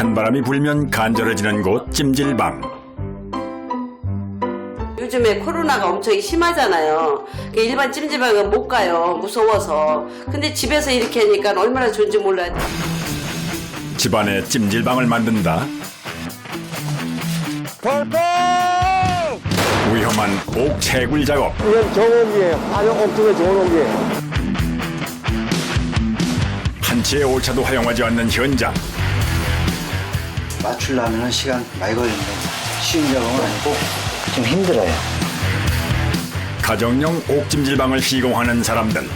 찬바람이 불면 간절해지는 곳 찜질방. 요즘에 코로나가 엄청 심하잖아요. 일반 찜질방은 못 가요. 무서워서. 근데 집에서 이렇게 하니까 얼마나 좋은지 몰라요. 집안에 찜질방을 만든다. 위험한 옥 채굴 작업. 이건 정옥이에요. 화력 옥중의 정옥이에요. 한 채의 오차도 활용하지 않는 현장. 맞추려면 시간 많이 걸립니다. 쉬운 작업은 아니고 좀 힘들어요. 가정용 옥찜질방을 시공하는 사람들.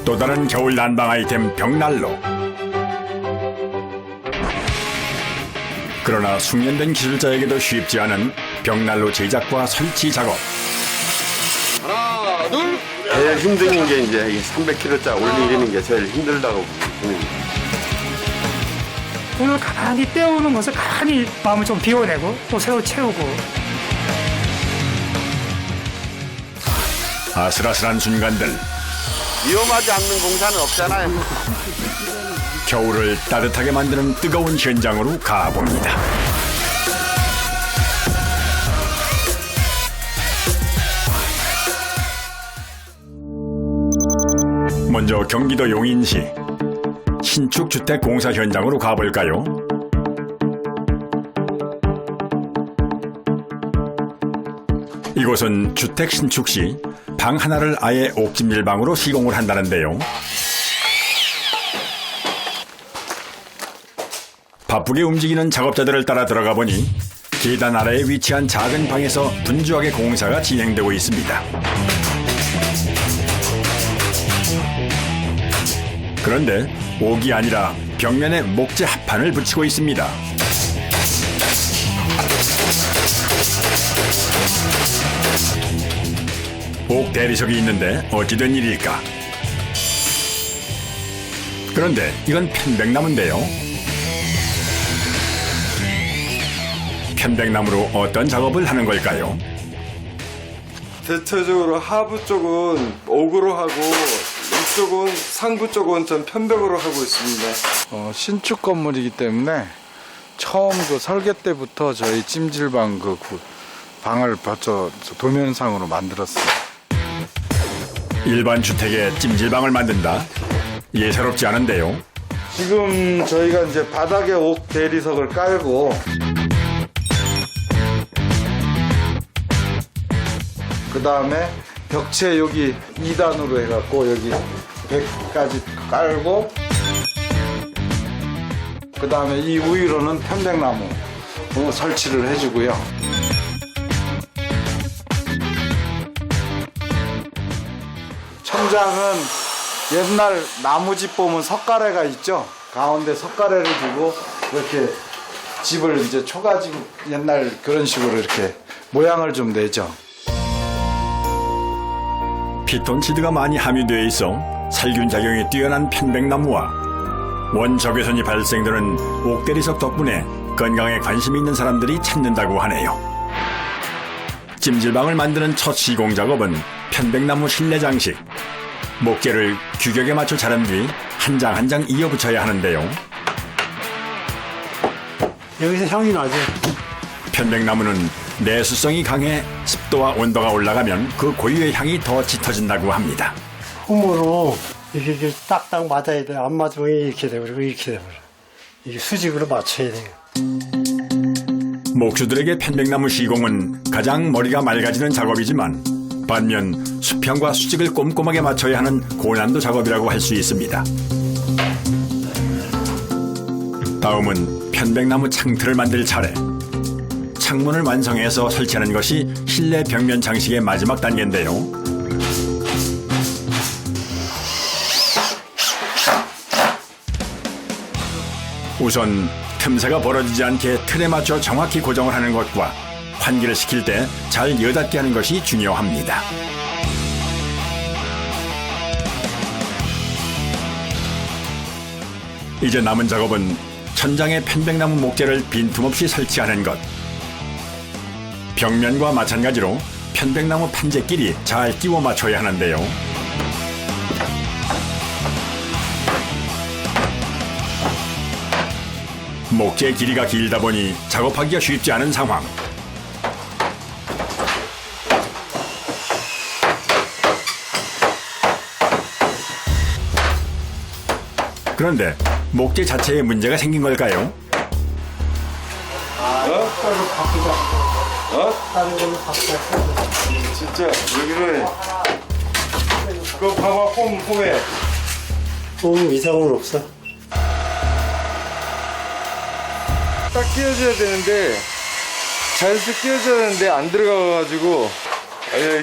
또 다른 겨울 난방 아이템 벽난로. 그러나 숙련된 기술자에게도 쉽지 않은 벽난로 제작과 설치 작업. 제일 힘든 게 이제 이 300kg짜리 올리는 게 제일 힘들다고 보는 거예요. 오늘 가만히 때우는 것을 가만히 마음을 좀 비워내고 또 새로 채우고. 아슬아슬한 순간들. 위험하지 않는 공사는 없잖아요. 겨울을 따뜻하게 만드는 뜨거운 현장으로 가봅니다. 먼저 경기도 용인시 신축 주택 공사 현장으로 가볼까요? 이곳은 주택 신축 시 방 하나를 아예 옥찜질방으로 시공을 한다는데요. 바쁘게 움직이는 작업자들을 따라 들어가 보니 계단 아래에 위치한 작은 방에서 분주하게 공사가 진행되고 있습니다. 그런데 옥이 아니라 벽면에 목재 합판을 붙이고 있습니다. 옥 대리석이 있는데 어찌된 일일까? 그런데 이건 편백나무인데요. 편백나무로 어떤 작업을 하는 걸까요? 대체적으로 하부 쪽은 옥으로 하고 이쪽은 상부 쪽은 좀 편백으로 하고 있습니다. 신축 건물이기 때문에 처음 그 설계 때부터 저희 찜질방 방을 받쳐 도면상으로 만들었어요. 일반 주택에 찜질방을 만든다? 예사롭지 않은데요. 지금 저희가 이제 바닥에 옥 대리석을 깔고 그 다음에 벽체 여기 2단으로 해갖고 여기 100까지 깔고 그 다음에 이 위로는 편백나무 설치를 해주고요. 천장은 옛날 나무집 보면 석가래가 있죠. 가운데 석가래를 두고 이렇게 집을 이제 초가집 옛날 그런 식으로 이렇게 모양을 좀 내죠. 피톤치드가 많이 함유되어 있어 살균 작용이 뛰어난 편백나무와 원적외선이 발생되는 옥대리석 덕분에 건강에 관심이 있는 사람들이 찾는다고 하네요. 찜질방을 만드는 첫 시공 작업은 편백나무 실내 장식. 목재를 규격에 맞춰 자른 뒤 한 장 한 장 이어붙여야 하는데요. 여기서 향이 나죠. 편백나무는 내수성이 강해 습도와 온도가 올라가면 그 고유의 향이 더 짙어진다고 합니다. 홈으로 이렇게 딱딱 맞아야 돼요. 안 맞으면 이렇게 돼버리고 이렇게 돼버려. 이게 수직으로 맞춰야 돼요. 목주들에게 편백나무 시공은 가장 머리가 맑아지는 작업이지만 반면 수평과 수직을 꼼꼼하게 맞춰야 하는 고난도 작업이라고 할 수 있습니다. 다음은 편백나무 창틀을 만들 차례. 창문을 완성해서 설치하는 것이 실내 벽면 장식의 마지막 단계인데요. 우선 틈새가 벌어지지 않게 틀에 맞춰 정확히 고정을 하는 것과 환기를 시킬 때 잘 여닫게 하는 것이 중요합니다. 이제 남은 작업은 천장에 편백나무 목재를 빈틈없이 설치하는 것. 벽면과 마찬가지로 편백나무 판재끼리 잘 끼워 맞춰야 하는데요. 목재 길이가 길다 보니 작업하기가 쉽지 않은 상황. 그런데 목재 자체에 문제가 생긴 걸까요? 다른 걸로 바꿔. 진짜 왜 그래? 그거 봐봐 홈에 이상은 없어. 딱 끼워줘야 되는데 자연스럽게 끼워줘야 되는데 안 들어가가지고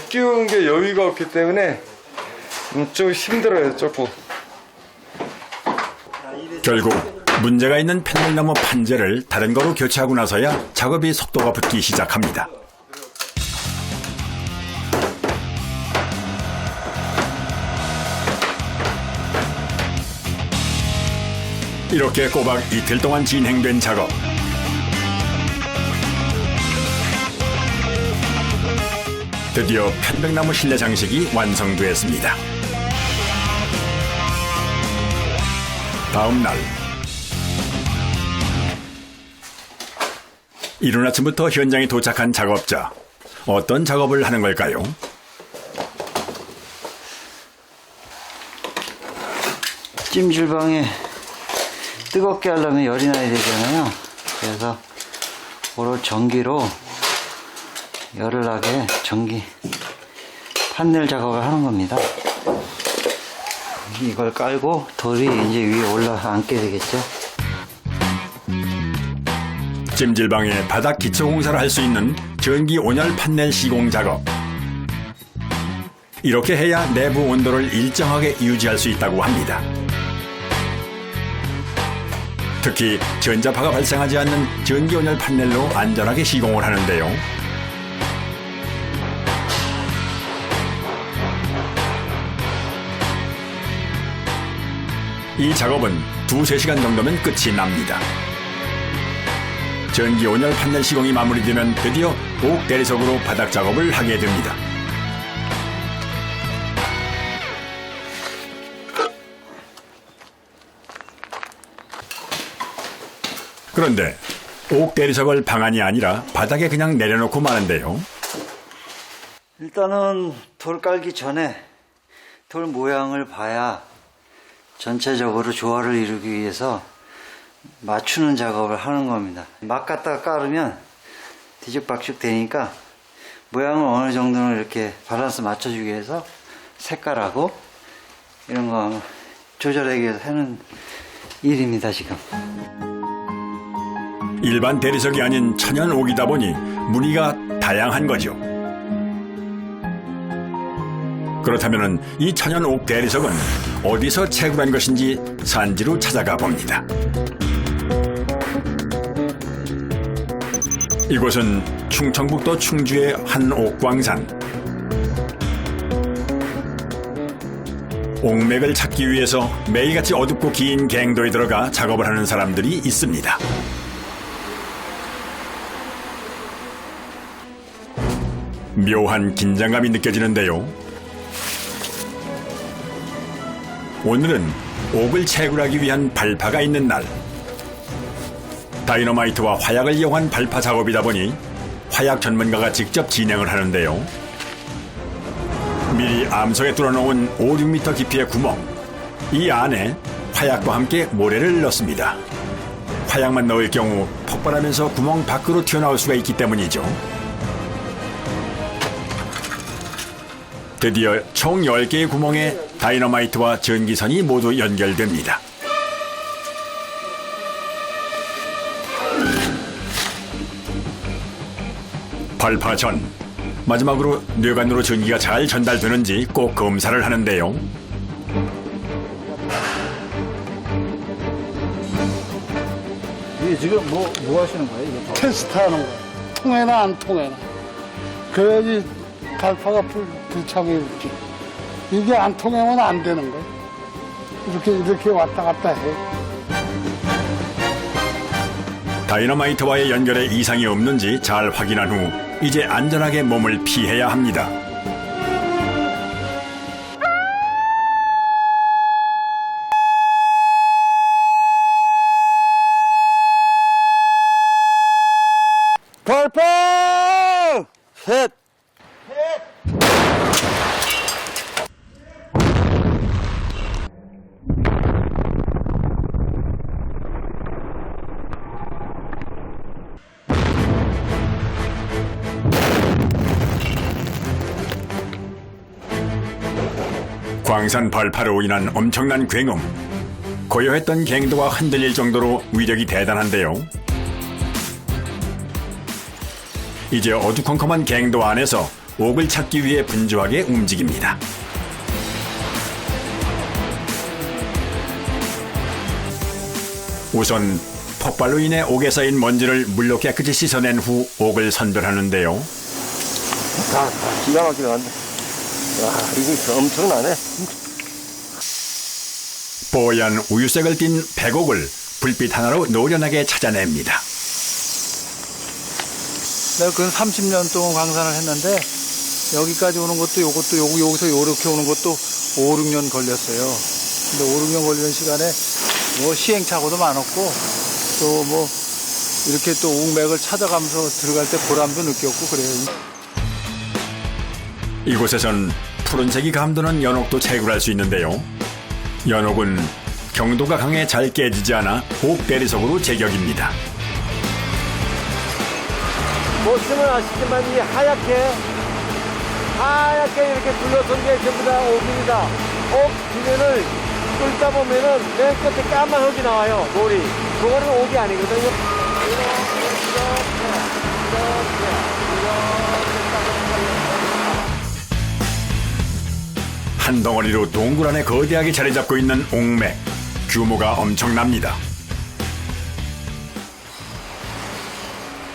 끼우는 게 여유가 없기 때문에 좀 힘들어요 조금. 결국 문제가 있는 편백나무 판재를 다른 거로 교체하고 나서야 작업이 속도가 붙기 시작합니다. 이렇게 꼬박 이틀 동안 진행된 작업. 드디어 편백나무 실내 장식이 완성되었습니다. 다음 날 이른 아침부터 현장에 도착한 작업자. 어떤 작업을 하는 걸까요? 찜질방에 뜨겁게 하려면 열이 나야 되잖아요. 그래서 오로 전기로 열을 나게 전기 판넬 작업을 하는 겁니다. 이걸 깔고 돌이 이제 위에 올라앉게 되겠죠. 찜질방에 바닥 기초 공사를 할 수 있는 전기 온열 판넬 시공 작업. 이렇게 해야 내부 온도를 일정하게 유지할 수 있다고 합니다. 특히 전자파가 발생하지 않는 전기 온열 판넬로 안전하게 시공을 하는데요. 이 작업은 2-3시간 정도면 끝이 납니다. 전기 온열 판넬 시공이 마무리되면 드디어 옥 대리석으로 바닥 작업을 하게 됩니다. 그런데 옥 대리석을 방안이 아니라 바닥에 그냥 내려놓고 마는데요. 일단은 돌 깔기 전에 돌 모양을 봐야 전체적으로 조화를 이루기 위해서 맞추는 작업을 하는 겁니다. 막 갖다가 깔으면 뒤죽박죽 되니까 모양을 어느 정도는 이렇게 밸런스 맞춰주기 위해서 색깔하고 이런 거 조절하기 위해서 하는 일입니다, 지금. 일반 대리석이 아닌 천연 옥이다 보니 무늬가 다양한 거죠. 그렇다면 이 천연 옥 대리석은 어디서 채굴한 것인지 산지로 찾아가 봅니다. 이곳은 충청북도 충주의 한 옥광산. 옥맥을 찾기 위해서 매일같이 어둡고 긴 갱도에 들어가 작업을 하는 사람들이 있습니다. 묘한 긴장감이 느껴지는데요. 오늘은 옥을 채굴하기 위한 발파가 있는 날. 다이너마이트와 화약을 이용한 발파 작업이다 보니 화약 전문가가 직접 진행을 하는데요. 미리 암석에 뚫어놓은 5-6m 깊이의 구멍. 이 안에 화약과 함께 모래를 넣습니다. 화약만 넣을 경우 폭발하면서 구멍 밖으로 튀어나올 수가 있기 때문이죠. 드디어 총 10개의 구멍에 다이너마이트와 전기선이 모두 연결됩니다. 발파 전, 마지막으로 뇌관으로 전기가 잘 전달되는지 꼭 검사를 하는데요. 이게 지금 뭐 하시는 거예요? 이게 테스트하는 거야. 통해나 안 통해나. 그래야지 발파가 불창이 이렇게. 이게 안 통하면 안 되는 거야. 이렇게 왔다 갔다 해. 다이너마이트와의 연결에 이상이 없는지 잘 확인한 후 이제 안전하게 몸을 피해야 합니다. 발포! 셋! 광산 발파로 인한 엄청난 굉음. 고요했던 갱도가 흔들릴 정도로 위력이 대단한데요. 이제 어두컴컴한 갱도 안에서 옥을 찾기 위해 분주하게 움직입니다. 우선 폭발로 인해 옥에 쌓인 먼지를 물로 깨끗이 씻어낸 후 옥을 선별하는데요. 기가 막히게 나간다. 와, 이거 엄청나네. 뽀얀 우유색을 띤 백옥을 불빛 하나로 노련하게 찾아냅니다. 내가 근 30년 동안 광산을 했는데 여기까지 오는 것도 요것도 여기서 요렇게 오는 것도 5, 6년 걸렸어요. 근데 5, 6년 걸리는 시간에 뭐 시행착오도 많았고 또 뭐 이렇게 또 옥맥을 찾아가면서 들어갈 때 보람도 느꼈고 그래요. 이곳에선 푸른색이 감도는 연옥도 채굴할 수 있는데요. 연옥은 경도가 강해 잘 깨지지 않아 옥 대리석으로 제격입니다. 보시면 아시지만 이 하얗게 이렇게 둘러선 게 전부 다 옥입니다. 옥 주변을 뚫다 보면은 맨 끝에 까만 흙이 나와요. 돌이. 그거는 옥이 아니거든요. 한 덩어리로 동굴 안에 거대하게 자리 잡고 있는 옥맥. 규모가 엄청납니다.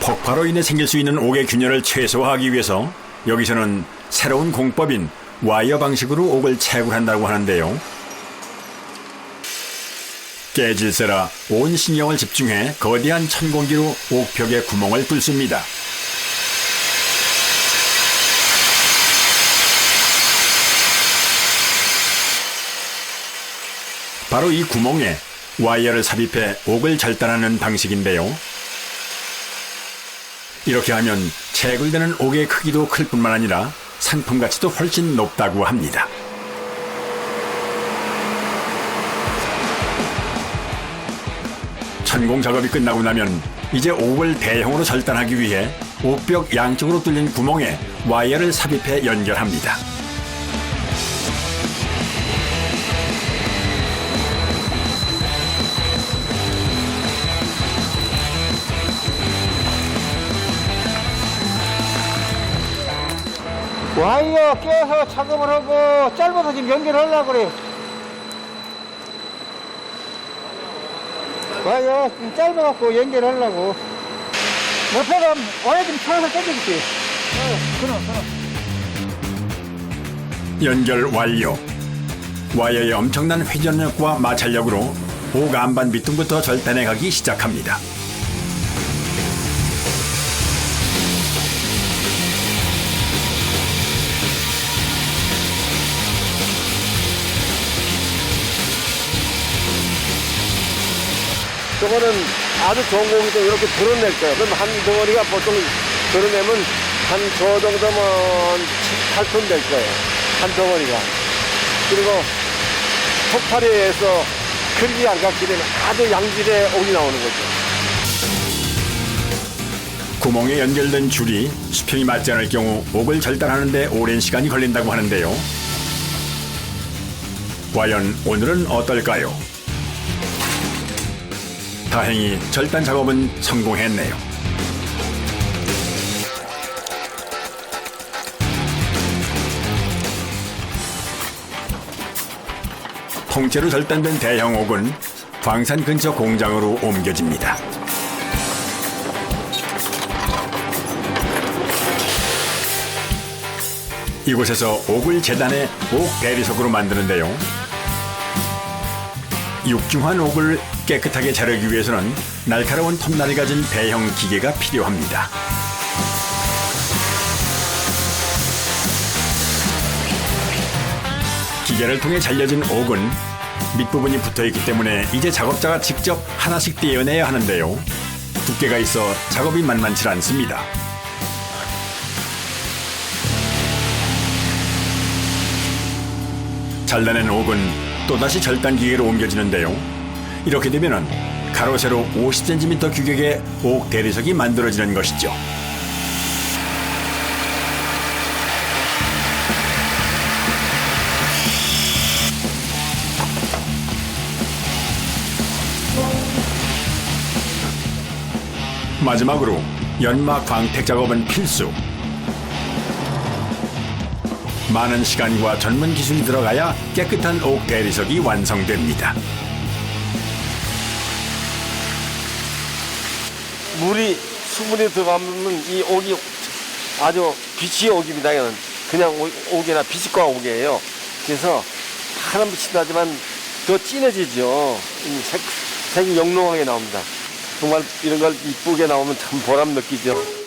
폭발로 인해 생길 수 있는 옥의 균열을 최소화하기 위해서 여기서는 새로운 공법인 와이어 방식으로 옥을 채굴한다고 하는데요. 깨질세라 온 신경을 집중해 거대한 천공기로 옥벽에 구멍을 뚫습니다. 바로 이 구멍에 와이어를 삽입해 옥을 절단하는 방식인데요. 이렇게 하면 채굴되는 옥의 크기도 클 뿐만 아니라 상품 가치도 훨씬 높다고 합니다. 천공 작업이 끝나고 나면 이제 옥을 대형으로 절단하기 위해 옥벽 양쪽으로 뚫린 구멍에 와이어를 삽입해 연결합니다. 와이어 깨서 작업을 하고 짧아서 지금 연결하려고 그래. 와이어 좀 짧아갖고 연결하려고. 옆에가 와이어 좀 쳐서 당겨줄게. 연결 완료. 와이어의 엄청난 회전력과 마찰력으로 옥 안반 밑둥부터 절단해 가기 시작합니다. 저거는 아주 좋은 공이도 이렇게 드러낼 거예요. 그럼 한 덩어리가 보통 드러내면 한 저 정도면 8톤 될 거예요. 한 덩어리가. 그리고 폭발에 의해서 크기 안 갖게 되면 아주 양질의 옥이 나오는 거죠. 구멍에 연결된 줄이 수평이 맞지 않을 경우 옥을 절단하는 데 오랜 시간이 걸린다고 하는데요. 과연 오늘은 어떨까요? 다행히 절단 작업은 성공했네요. 통째로 절단된 대형 옥은 광산 근처 공장으로 옮겨집니다. 이곳에서 옥을 재단해 옥 대리석으로 만드는데요. 육중한 옥을 깨끗하게 자르기 위해서는 날카로운 톱날을 가진 대형 기계가 필요합니다. 기계를 통해 잘려진 옥은 밑부분이 붙어있기 때문에 이제 작업자가 직접 하나씩 떼어내야 하는데요. 두께가 있어 작업이 만만치 않습니다. 잘라낸 옥은 또다시 절단기계로 옮겨지는데요. 이렇게 되면은 가로 세로 50cm 규격의 옥 대리석이 만들어지는 것이죠. 마지막으로 연마 광택 작업은 필수. 많은 시간과 전문 기술이 들어가야 깨끗한 옥 대리석이 완성됩니다. 물이 수분이 들어가면 이 옥이 아주 빛이 옥입니다. 이거는 그냥 옥이나 비식과 옥이에요. 그래서 파란 빛이 나지만 더 진해지죠. 색이 영롱하게 나옵니다. 정말 이런 걸 이쁘게 나오면 참 보람 느끼죠.